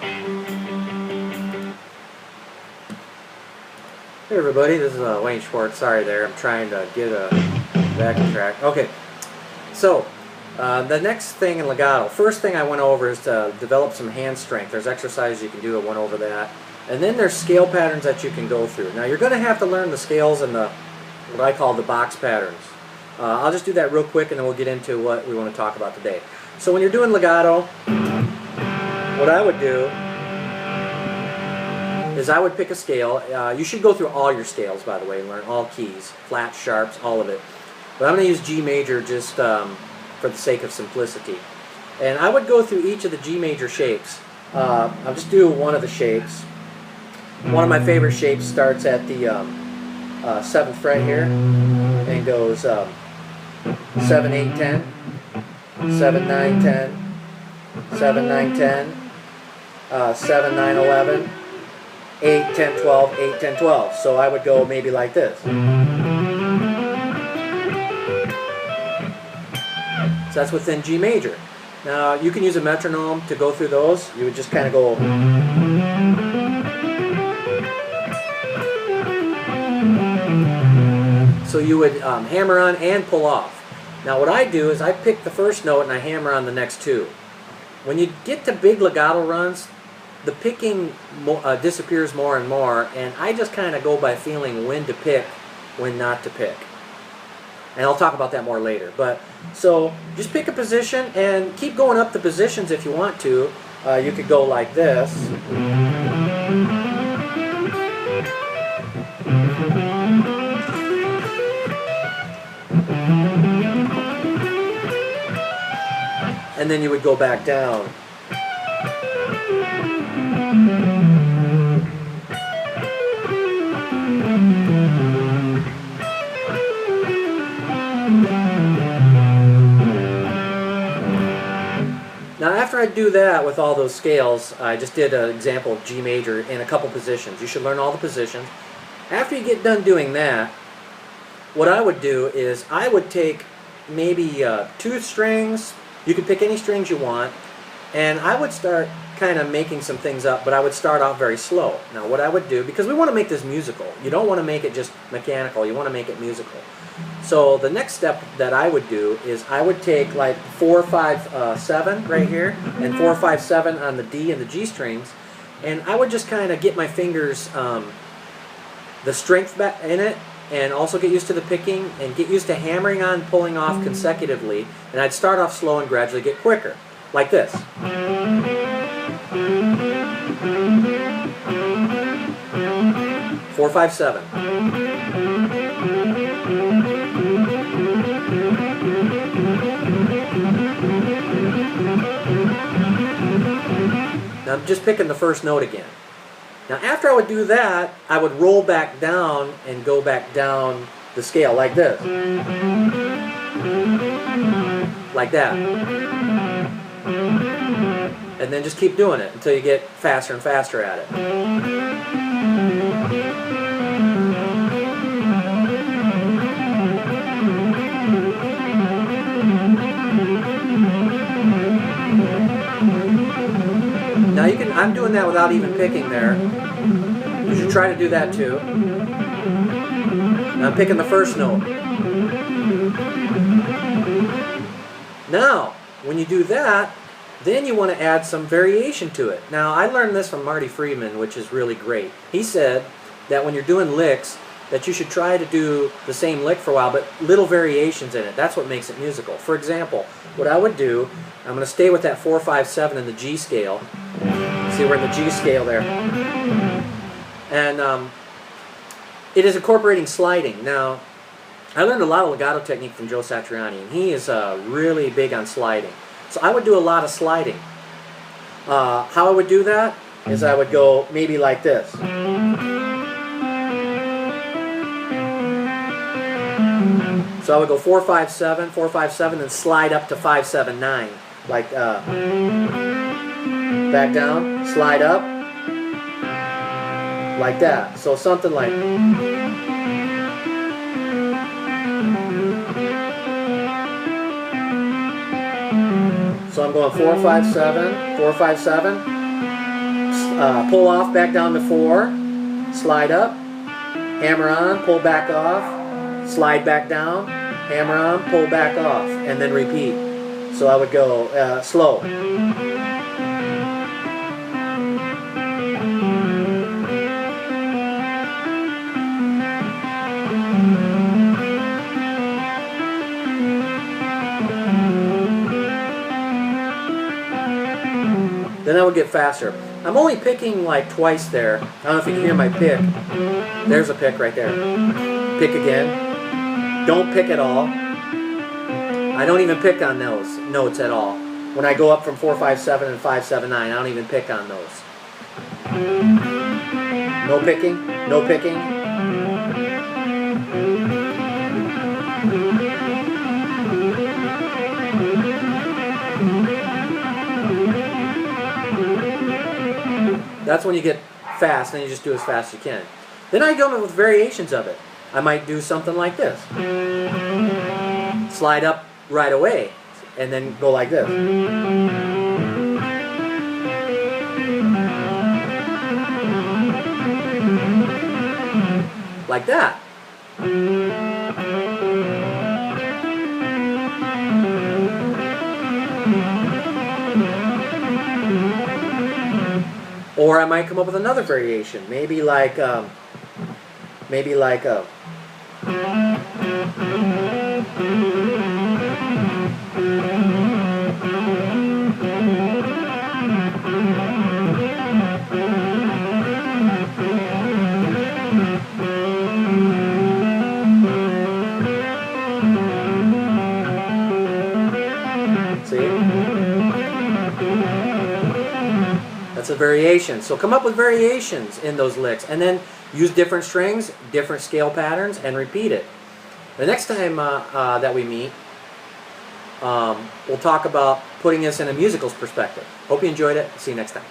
Hey everybody, this is Wayne Schwartz. Sorry there, I'm trying to get a backing track. Okay, so the next thing in legato, first thing I went over is to develop some hand strength. There's exercises you can do, I went over that. And then there's scale patterns that you can go through. Now you're going to have to learn the scales and the what I call the box patterns. I'll just do that real quick and then we'll get into what we want to talk about today. So when you're doing legato, what I would do is I would pick a scale. You should go through all your scales, by the way, and learn all keys, flats, sharps, all of it. But I'm going to use G major just for the sake of simplicity. And I would go through each of the G major shapes. I'll just do one of the shapes. One of my favorite shapes starts at the 7th fret here and goes 7, 8, 10, 7, 9, 10, 7, 9, 10, 7, 9, 11, 8, 10, 12, 8, 10, 12. So I would go maybe like this. So that's within G major. Now you can use a metronome to go through those. You would just kind of go. So you would hammer on and pull off. Now what I do is I pick the first note and I hammer on the next two. When you get to big legato runs, the picking disappears more and more, and I just kind of go by feeling when to pick, when not to pick. And I'll talk about that more later. But so just pick a position and keep going up the positions if you want to. You could go like this. And then you would go back down. Now after I do that with all those scales, I just did an example of G major in a couple positions. You should learn all the positions. After you get done doing that, what I would do is I would take maybe 2 strings. You can pick any strings you want, and I would start kind of making some things up, but I would start off very slow. Now what I would do, because we want to make this musical, you don't want to make it just mechanical, you want to make it musical. So the next step that I would do is I would take like 4, 5, 7 right here, and 4, 5, 7 on the D and the G strings, and I would just kind of get my fingers the strength back in it, and also get used to the picking and get used to hammering on, pulling off consecutively. And I'd start off slow and gradually get quicker, like this. 4, 5, 7. Now I'm just picking the first note again. Now after I would do that, I would roll back down and go back down the scale like this. Like that. And then just keep doing it until you get faster and faster at it. Now you can, I'm doing that without even picking there. You should try to do that too. Now I'm picking the first note. Now, when you do that, then you want to add some variation to it. Now, I learned this from Marty Friedman, which is really great. He said that when you're doing licks, that you should try to do the same lick for a while, but little variations in it. That's what makes it musical. For example, what I would do, I'm going to stay with that 4, 5, 7 in the G scale. See, we're in the G scale there. And it is incorporating sliding. Now, I learned a lot of legato technique from Joe Satriani, and he is really big on sliding. So I would do a lot of sliding. How I would do that is I would go maybe like this. So I would go 4, 5, 7, 4, 5, 7, then slide up to 5, 7, 9. Like back down, slide up, like that. So something like. So I'm going 4, 5, 7, 4, 5, 7, pull off back down to 4, slide up, hammer on, pull back off, slide back down, hammer on, pull back off, and then repeat. So I would go slow. Then I would get faster. I'm only picking like twice there. I don't know if you can hear my pick. There's a pick right there. Pick again. Don't pick at all. I don't even pick on those notes at all. When I go up from 4, 5, 7 and 5, 7, 9, I don't even pick on those. No picking. No picking. That's when you get fast, and you just do as fast as you can. Then I go with variations of it. I might do something like this. Slide up right away, and then go like this. Like that. Or I might come up with another variation, maybe like a. That's a variation. So come up with variations in those licks, and then use different strings, different scale patterns, and repeat it. The next time that we meet, we'll talk about putting this in a musical's perspective. Hope you enjoyed it. See you next time.